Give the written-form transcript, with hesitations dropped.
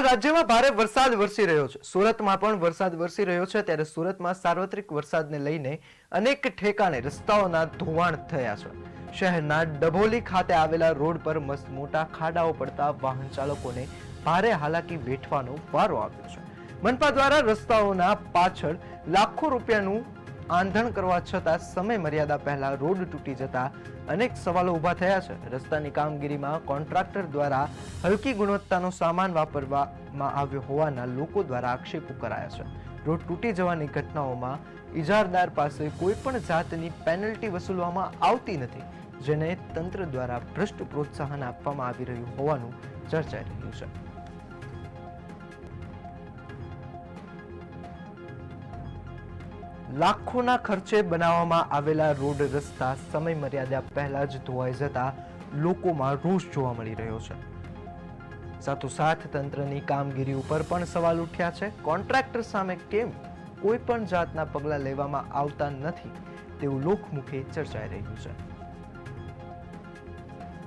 હાલ રાજ્યમાં ભારે વરસાદ વરસી રહ્યો છે. સુરતમાં પણ વરસાદ વરસી રહ્યો છે. ત્યારે સુરતમાં સાર્વત્રિક વરસાદને લઈને અનેક ઠેકાણે રસ્તાઓના ધોવાણ થયા છે. શહેરના ડભોલી ખાતે આવેલા રોડ પર મસ્ત મોટા ખાડાઓ પડતા વાહન ચાલકોને ભારે હાલાકી વેઠવાનો વારો આવ્યો છે. મનપા દ્વારા રસ્તાઓના પાછળ લાખો રૂપિયાનું આંધણ કરવા છતાં સમય મર્યાદા પહેલા રોડ તૂટી જતા અનેક સવાલો ઊભા થયા છે. રસ્તાની કામગીરીમાં કોન્ટ્રાક્ટર દ્વારા હલકી ગુણવત્તાનો સામાન વાપરવામાં આવ્યો હોવાના લોકો દ્વારા આક્ષેપો કરાયા છે. રોડ તૂટી જવાની ઘટનાઓમાં ઇજારદાર પાસે કોઈ પણ જાતની પેનલ્ટી વસૂલવામાં આવતી નથી, જેને તંત્ર દ્વારા ભ્રષ્ટ પ્રોત્સાહન આપવામાં આવી રહ્યું હોવાનું ચર્ચાઈ રહ્યું છે. લાખોના ખર્ચે બનાવવામાં આવેલા રોડ રસ્તા સમય મર્યાદા પહેલા જ ધોવાઈ જતા લોકોમાં રોષ જોવા મળી રહ્યો છે. સાથોસાથ તંત્રની કામગીરી ઉપર પણ સવાલ ઉઠ્યા છે. કોન્ટ્રાક્ટર સામે કેમ કોઈ પણ જાતના પગલાં લેવામાં આવતા નથી તેવું લોકમુખે ચર્ચાઈ રહ્યું છે.